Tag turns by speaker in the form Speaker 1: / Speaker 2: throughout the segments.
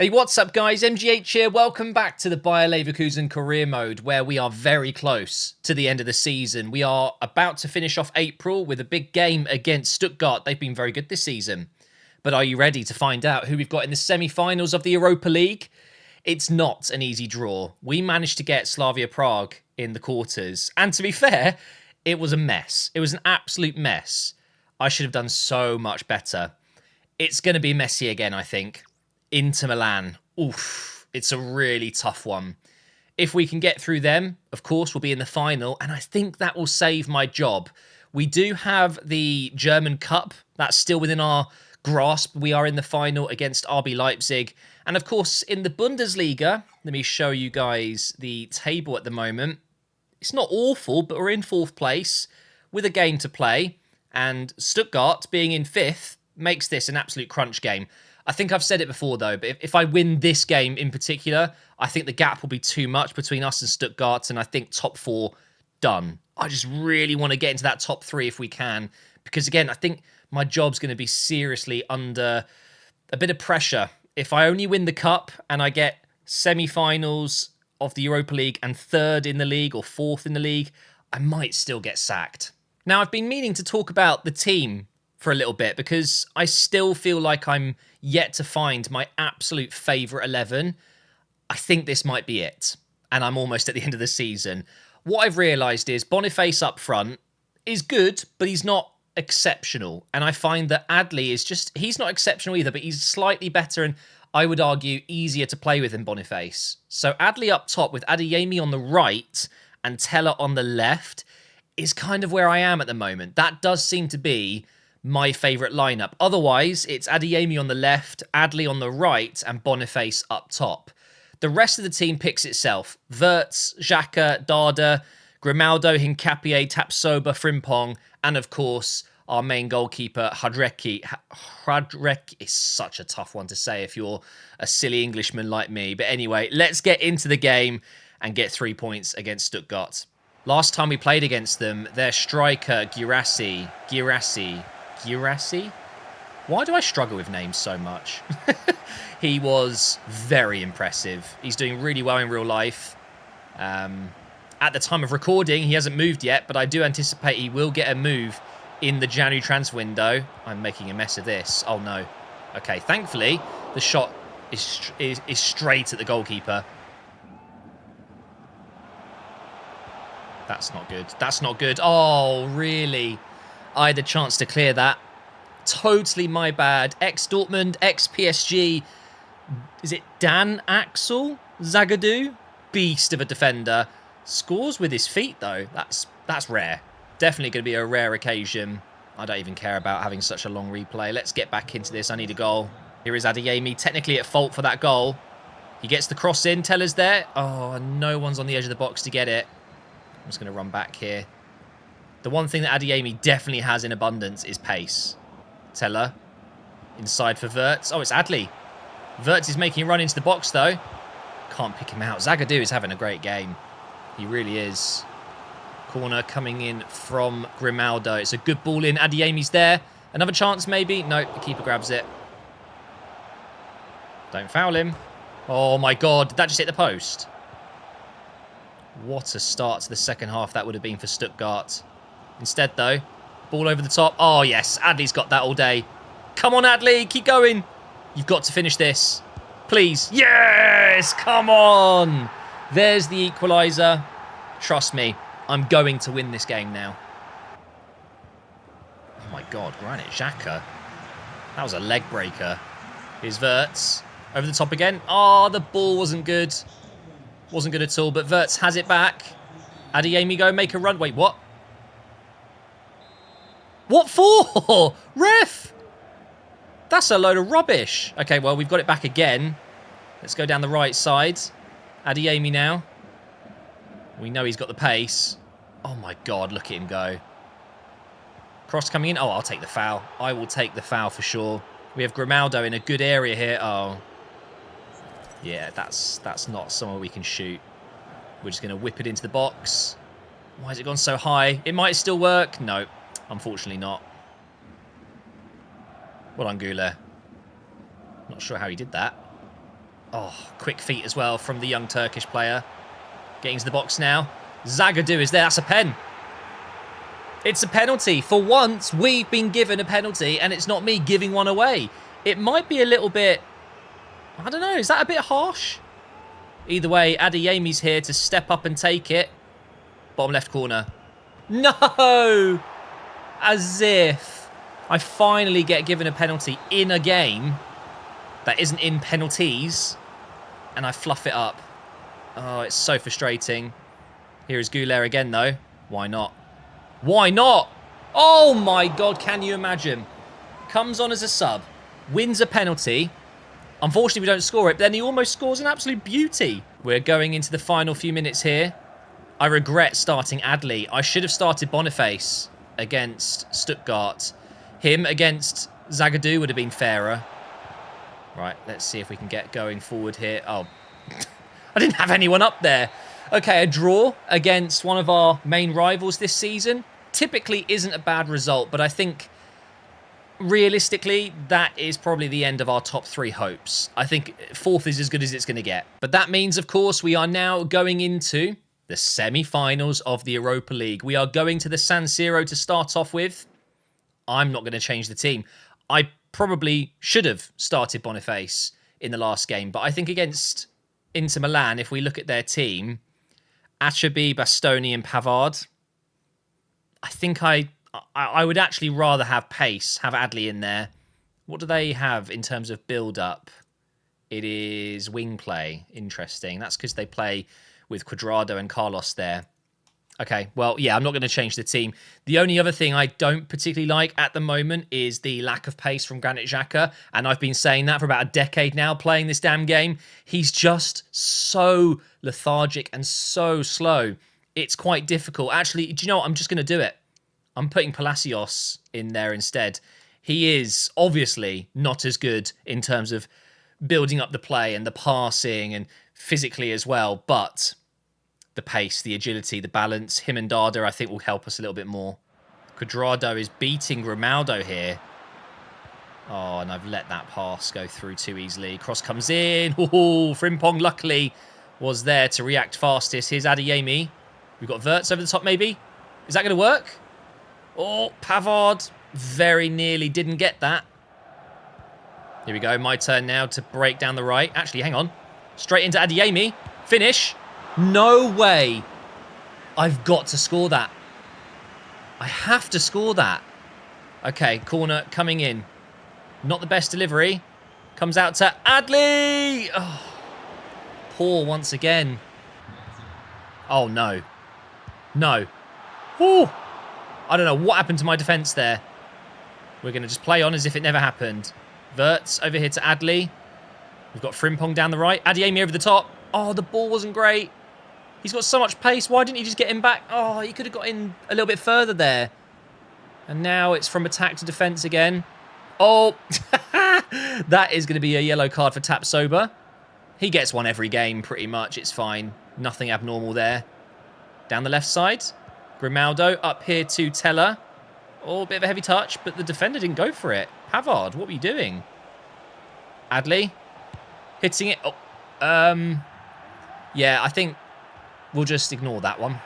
Speaker 1: Hey, what's up guys? MGH here. Welcome back to the Bayer Leverkusen career mode where we are very close to the end of the season. We are about to finish off April with a big game against Stuttgart. They've been very good this season. But are you ready to find out who we've got in the semi-finals of the Europa League? It's not an easy draw. We managed to get Slavia Prague in the quarters. And to be fair, it was a mess. It was an absolute mess. I should have done so much better. It's going to be messy again, I think. Inter Milan. Oof, it's a really tough one. If we can get through them, of course, we'll be in the final, and I think that will save my job. We do have the German Cup. That's still within our grasp. We are in the final against RB Leipzig. And of course, in the Bundesliga, let me show you guys the table at the moment. It's not awful, but we're in 4th place with a game to play. And Stuttgart being in 5th makes this an absolute crunch game. I think I've said it before, though, but if I win this game in particular, I think the gap will be too much between us and Stuttgart, and I think top 4, done. I just really want to get into that top 3 if we can, because, again, I think my job's going to be seriously under a bit of pressure. If I only win the Cup and I get semi-finals of the Europa League and 3rd in the league or 4th in the league, I might still get sacked. Now, I've been meaning to talk about the team for a little bit because I still feel like I'm yet to find my absolute favourite 11. I think this might be it, and I'm almost at the end of the season. What I've realised is Boniface up front is good, but he's not exceptional, and I find that Adli is just, he's not exceptional either, but he's slightly better and I would argue easier to play with than Boniface. So Adli up top with Adeyemi on the right and Teller on the left is kind of where I am at the moment. That does seem to be my favourite lineup. Otherwise, it's Adeyemi on the left, Adli on the right, and Boniface up top. The rest of the team picks itself. Wirtz, Xhaka, Dada, Grimaldo, Hincapié, Tapsoba, Frimpong, and of course, our main goalkeeper, Hradrecki. Hradrecki is such a tough one to say if you're a silly Englishman like me. But anyway, let's get into the game and get 3 points against Stuttgart. Last time we played against them, their striker, Girassi. Why do I struggle with names so much? He was very impressive. He's doing really well in real life. At the time of recording, he hasn't moved yet, but I do anticipate he will get a move in the January transfer window. I'm making a mess of this. Oh, no. Okay, thankfully, the shot is straight at the goalkeeper. That's not good. That's not good. Oh, really? I had a chance to clear that. Totally my bad. Ex-Dortmund, ex-PSG. Is it Dan Axel Zagadou? Beast of a defender. Scores with his feet, though. That's rare. Definitely going to be a rare occasion. I don't even care about having such a long replay. Let's get back into this. I need a goal. Here is Adeyemi, technically at fault for that goal. He gets the cross in. Teller's there. Oh, no one's on the edge of the box to get it. I'm just going to run back here. The one thing that Adeyemi definitely has in abundance is pace. Teller. Inside for Wirtz. Oh, it's Adli. Wirtz is making a run into the box, though. Can't pick him out. Zagadou is having a great game. He really is. Corner coming in from Grimaldo. It's a good ball in. Adeyemi's there. Another chance, maybe? No, the keeper grabs it. Don't foul him. Oh, my God. Did that just hit the post? What a start to the second half that would have been for Stuttgart. Instead, though, ball over the top. Oh, yes. Adli's got that all day. Come on, Adli. Keep going. You've got to finish this. Please. Yes! Come on! There's the equaliser. Trust me, I'm going to win this game now. Oh, my God. Granit Xhaka. That was a leg breaker. Here's Wirtz. Over the top again. Oh, the ball wasn't good. Wasn't good at all, but Wirtz has it back. Adeyemi go make a run. Wait, what? What for? Ref! That's a load of rubbish. Okay, well, we've got it back again. Let's go down the right side. Adeyemi now. We know he's got the pace. Oh, my God, look at him go. Cross coming in. Oh, I'll take the foul. I will take the foul for sure. We have Grimaldo in a good area here. Oh. Yeah, that's not somewhere we can shoot. We're just going to whip it into the box. Why has it gone so high? It might still work. No, unfortunately not. Well done, Goulet. Not sure how he did that. Oh, quick feet as well from the young Turkish player. Getting to the box now. Zagadou is there. That's a pen. It's a penalty. For once, we've been given a penalty, and it's not me giving one away. It might be a little bit... I don't know. Is that a bit harsh? Either way, Adeyemi's here to step up and take it. Bottom left corner. No! As if I finally get given a penalty in a game that isn't in penalties, and I fluff it up. Oh, it's so frustrating. Here is Goulet again, though. Why not? Why not? Oh, my God. Can you imagine? Comes on as a sub. Wins a penalty. Unfortunately, we don't score it, but then he almost scores an absolute beauty. We're going into the final few minutes here. I regret starting Adli. I should have started Boniface against Stuttgart. Him against Zagadou would have been fairer. Right, let's see if we can get going forward here. Oh, I didn't have anyone up there. Okay, a draw against one of our main rivals this season typically isn't a bad result, but I think realistically, that is probably the end of our top 3 hopes. I think 4th is as good as it's going to get. But that means, of course, we are now going into the semi-finals of the Europa League. We are going to the San Siro to start off with. I'm not going to change the team. I probably should have started Boniface in the last game, but I think against Inter Milan, if we look at their team, Acerbi, Bastoni and Pavard, I think I would actually rather have pace, have Adli in there. What do they have in terms of build-up? It is wing play. Interesting. That's because they play with Cuadrado and Carlos there. Okay, well, yeah, I'm not going to change the team. The only other thing I don't particularly like at the moment is the lack of pace from Granit Xhaka, and I've been saying that for about a decade now playing this damn game. He's just so lethargic and so slow. It's quite difficult. Actually, do you know what? I'm just going to do it. I'm putting Palacios in there instead. He is obviously not as good in terms of building up the play and the passing and physically as well, but the pace, the agility, the balance, him and Dada, I think will help us a little bit more. Cuadrado is beating Grimaldo here. Oh, and I've let that pass go through too easily. Cross comes in. Oh, Frimpong luckily was there to react fastest. Here's Adeyemi. We've got Wirtz over the top maybe. Is that going to work? Oh, Pavard very nearly didn't get that. Here we go. My turn now to break down the right. Actually, hang on. Straight into Adeyemi. Finish. No way. I've got to score that. I have to score that. Okay, corner coming in. Not the best delivery. Comes out to Adli. Oh, poor once again. Oh, no. No. Oh, I don't know what happened to my defence there. We're going to just play on as if it never happened. Wirtz over here to Adli. We've got Frimpong down the right. Adeyemi over the top. Oh, the ball wasn't great. He's got so much pace. Why didn't he just get him back? Oh, he could have got in a little bit further there. And now it's from attack to defence again. Oh, that is going to be a yellow card for Tapsoba. He gets one every game, pretty much. It's fine. Nothing abnormal there. Down the left side. Grimaldo up here to Teller. Oh, a bit of a heavy touch, but the defender didn't go for it. Pavard, what were you doing? Adli. Hitting it. Oh, yeah, I think we'll just ignore that one.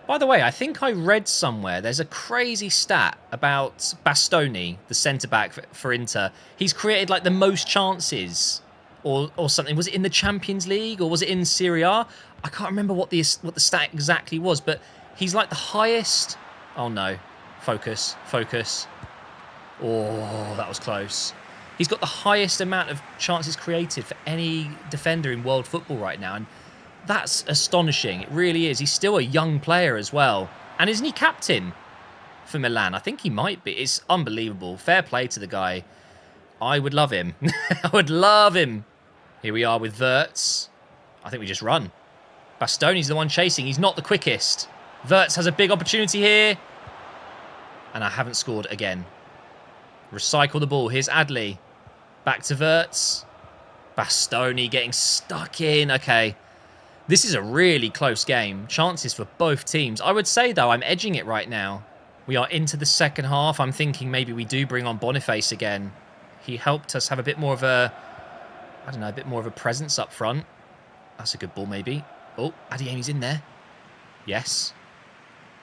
Speaker 1: By the way, I think I read somewhere there's a crazy stat about Bastoni, the centre-back for Inter. He's created like the most chances or something. Was it in the Champions League or was it in Serie A? I can't remember what the stat exactly was, but he's like the highest... Oh, no. Focus. Focus. Oh, that was close. He's got the highest amount of chances created for any defender in world football right now, and that's astonishing. It really is. He's still a young player as well. And isn't he captain for Milan? I think he might be. It's unbelievable. Fair play to the guy. I would love him. I would love him. Here we are with Wirtz. I think we just run. Bastoni's the one chasing. He's not the quickest. Wirtz has a big opportunity here. And I haven't scored again. Recycle the ball. Here's Adli. Back to Wirtz. Bastoni getting stuck in. Okay. This is a really close game. Chances for both teams. I would say, though, I'm edging it right now. We are into the second half. I'm thinking maybe we do bring on Boniface again. He helped us have a bit more of a I don't know, a bit more of a presence up front. That's a good ball, maybe. Oh, Adeyemi's in there. Yes.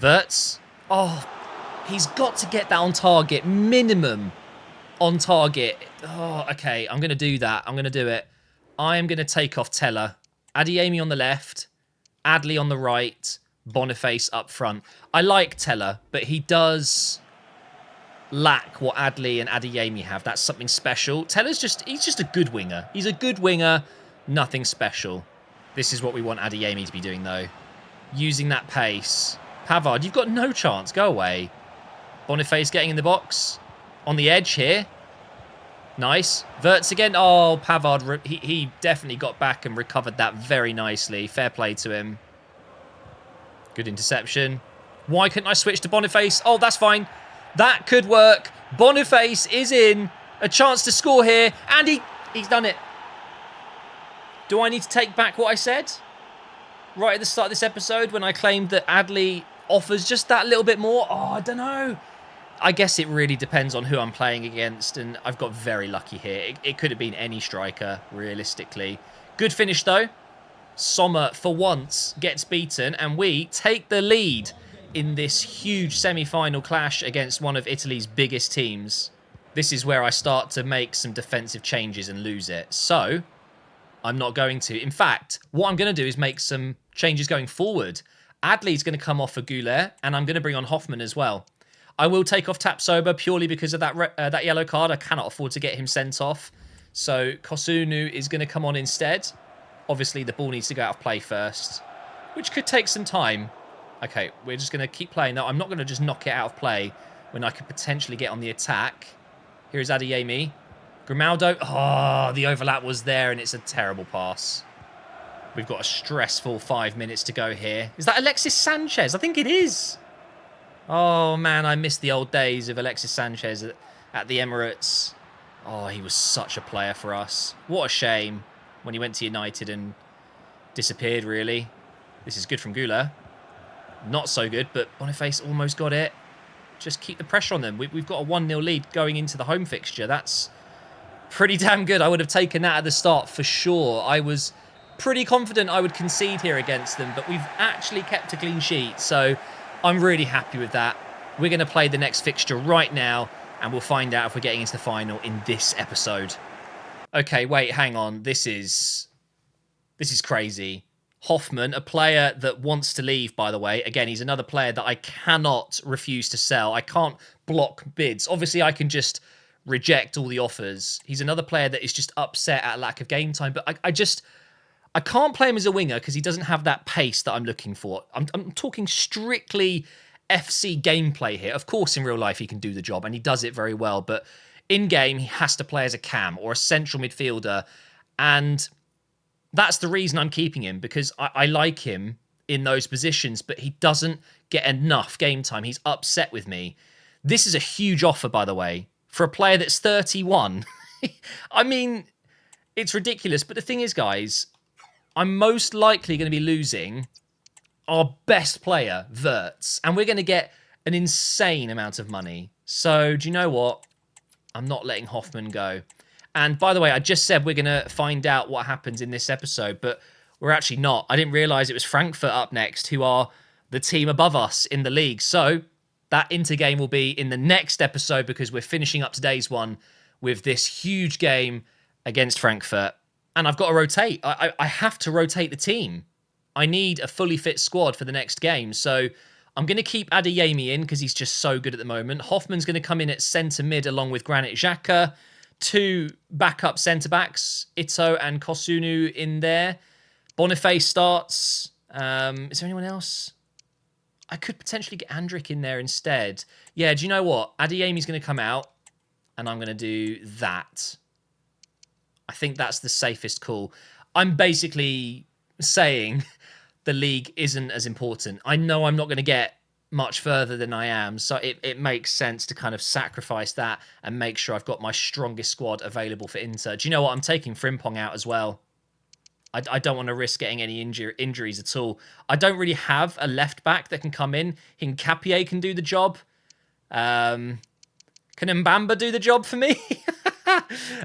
Speaker 1: Wirtz. Oh, he's got to get that on target. Minimum on target. Oh, okay. I'm going to do that. I'm going to do it. I am going to take off Teller. Adeyemi on the left. Adley on the right. Boniface up front. I like Teller, but he does lack what Adley and Adeyemi have. That's something special. Teller's he's just a good winger. He's a good winger. Nothing special. This is what we want Adeyemi to be doing, though. Using that pace. Pavard, you've got no chance. Go away. Boniface getting in the box. On the edge here. Nice. Wirtz again. Oh, Pavard, he definitely got back and recovered that very nicely. Fair play to him. Good interception. Why couldn't I switch to Boniface? Oh, that's fine. That could work. Boniface is in. A chance to score here. And he's done it. Do I need to take back what I said? Right at the start of this episode when I claimed that Adley offers just that little bit more? Oh, I don't know. I guess it really depends on who I'm playing against, and I've got very lucky here. It could have been any striker, realistically. Good finish, though. Sommer, for once, gets beaten, and we take the lead in this huge semi-final clash against one of Italy's biggest teams. This is where I start to make some defensive changes and lose it. So, I'm not going to. In fact, what I'm going to do is make some changes going forward. Adley's going to come off for Goulet, and I'm going to bring on Hoffman as well. I will take off Tapsoba purely because of that yellow card. I cannot afford to get him sent off. So Kosunu is going to come on instead. Obviously, the ball needs to go out of play first, which could take some time. Okay, we're just going to keep playing that. I'm not going to just knock it out of play when I could potentially get on the attack. Here's Adeyemi. Grimaldo. Oh, the overlap was there, and it's a terrible pass. We've got a stressful 5 minutes to go here. Is that Alexis Sanchez? I think it is. Oh, man, I miss the old days of Alexis Sanchez at the Emirates. Oh, he was such a player for us. What a shame when he went to United and disappeared, really. This is good from Goulet. Not so good, but Boniface almost got it. Just keep the pressure on them. We've got a 1-0 lead going into the home fixture. That's pretty damn good. I would have taken that at the start for sure. I was pretty confident I would concede here against them, but we've actually kept a clean sheet, so I'm really happy with that. We're going to play the next fixture right now, and we'll find out if we're getting into the final in this episode. Okay, wait, hang on. This is crazy. Hoffman, a player that wants to leave, by the way. Again, he's another player that I cannot refuse to sell. I can't block bids. Obviously, I can just reject all the offers. He's another player that is just upset at lack of game time, but I can't play him as a winger because he doesn't have that pace that I'm looking for. I'm talking strictly FC gameplay here. Of course, in real life, he can do the job, and he does it very well. But in-game, he has to play as a cam or a central midfielder. And that's the reason I'm keeping him, because I like him in those positions, but he doesn't get enough game time. He's upset with me. This is a huge offer, by the way, for a player that's 31. I mean, it's ridiculous. But the thing is, guys, I'm most likely going to be losing our best player, Wirtz, and we're going to get an insane amount of money. So, do you know what? I'm not letting Hoffman go. And by the way, I just said we're going to find out what happens in this episode, but we're actually not. I didn't realise it was Frankfurt up next, who are the team above us in the league. So, that intergame will be in the next episode because we're finishing up today's one with this huge game against Frankfurt. And I've got to rotate. I have to rotate the team. I need a fully fit squad for the next game. So I'm going to keep Adeyemi in because he's just so good at the moment. Hoffman's going to come in at centre mid along with Granit Xhaka. 2 backup centre backs, Ito and Kosunu in there. Boniface starts. Is there anyone else? I could potentially get Andrick in there instead. Yeah, do you know what? Adeyemi's going to come out and I'm going to do that. I think that's the safest call. I'm basically saying the league isn't as important. I know I'm not going to get much further than I am, so it makes sense to kind of sacrifice that and make sure I've got my strongest squad available for Inter. Do you know what? I'm taking Frimpong out as well. I don't want to risk getting any injuries at all. I don't really have a left back that can come in. Hincapié can do the job. Can Mbamba do the job for me?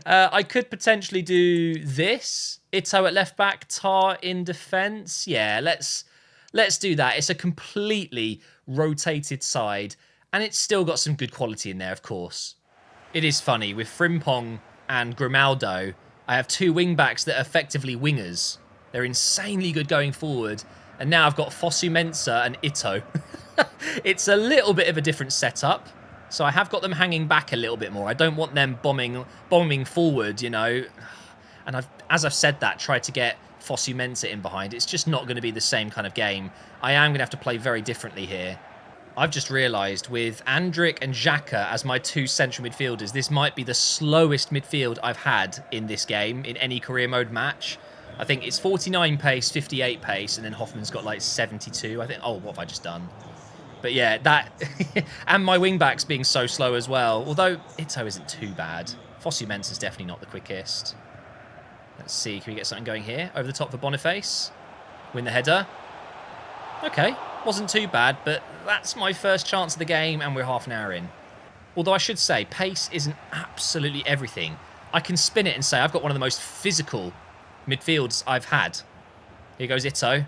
Speaker 1: I could potentially do this. Ito at left back, Tar in defence. Yeah, let's do that. It's a completely rotated side, and it's still got some good quality in there, of course. It is funny, with Frimpong and Grimaldo, I have two wing-backs that are effectively wingers. They're insanely good going forward, and now I've got Fosu Mensah and Ito. It's a little bit of a different setup, so I have got them hanging back a little bit more. I don't want them bombing forward, you know. And as I've said that, tried to get Fosu Mensah in behind. It's just not going to be the same kind of game. I am going to have to play very differently here. I've just realised with Andrić and Xhaka as my two central midfielders, this might be the slowest midfield I've had in this game, in any career mode match. I think it's 49 pace, 58 pace, and then Hoffman's got like 72. I think, oh, what have I just done? But yeah, that... and my wing-backs being so slow as well. Although Ito isn't too bad. Fosu Mensah's definitely not the quickest. Let's see, can we get something going here? Over the top for Boniface. Win the header. Okay, wasn't too bad, but that's my first chance of the game, and we're half an hour in. Although I should say, pace isn't absolutely everything. I can spin it and say I've got one of the most physical midfields I've had. Here goes Ito.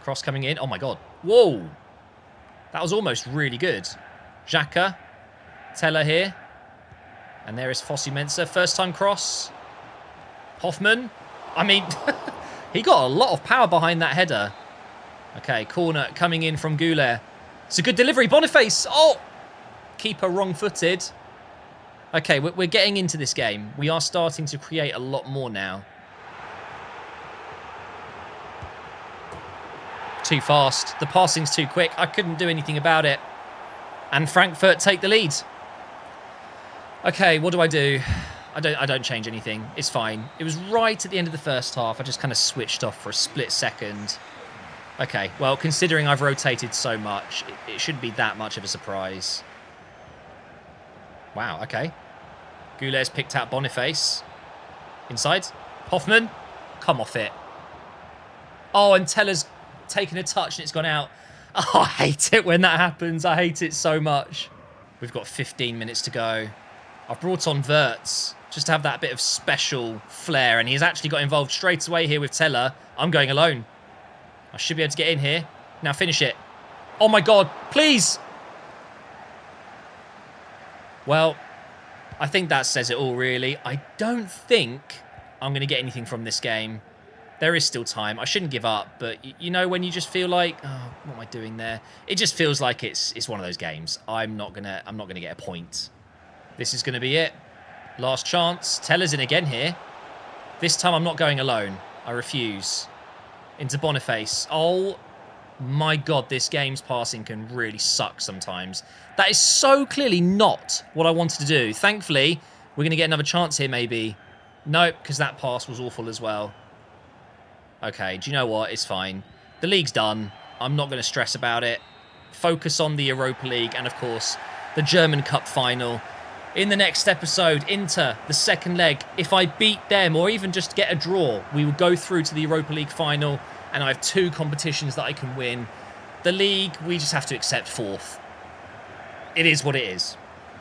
Speaker 1: Cross coming in. Oh my god. Whoa. That was almost really good. Xhaka. Teller here. And there is Fosu Mensah. First time cross. Hoffman. I mean, he got a lot of power behind that header. Okay, corner coming in from Goulet. It's a good delivery. Boniface. Oh! Keeper wrong-footed. Okay, we're getting into this game. We are starting to create a lot more now. Too fast. The passing's too quick. I couldn't do anything about it. And Frankfurt take the lead. Okay, what do? I don't change anything. It's fine. It was right at the end of the first half. I just kind of switched off for a split second. Okay, well, considering I've rotated so much, it shouldn't be that much of a surprise. Wow, okay. Goulet's picked out Boniface. Inside. Hoffman. Come off it. Oh, and Teller's taken a touch and it's gone out. Oh, I hate it when that happens. I hate it so much. We've got 15 minutes to go. I've brought on Wirtz just to have that bit of special flair, and he's actually got involved straight away here with Teller. I'm going alone. I should be able to get in here. Now finish it. Oh my god, please! Well, I think that says it all, really. I don't think I'm going to get anything from this game. There is still time. I shouldn't give up, but you know when you just feel like, oh, what am I doing there? It just feels like it's one of those games. I'm not gonna get a point. This is gonna be it. Last chance. Teller's in again here. This time I'm not going alone. I refuse. Into Boniface. Oh my god, this game's passing can really suck sometimes. That is so clearly not what I wanted to do. Thankfully, we're gonna get another chance here maybe. Nope, because that pass was awful as well. Okay, do you know what? It's fine. The league's done. I'm not going to stress about it. Focus on the Europa League and, of course, the German Cup final. In the next episode, Inter, the second leg. If I beat them or even just get a draw, we will go through to the Europa League final, and I have 2 competitions that I can win. The league, we just have to accept 4th. It is what it is.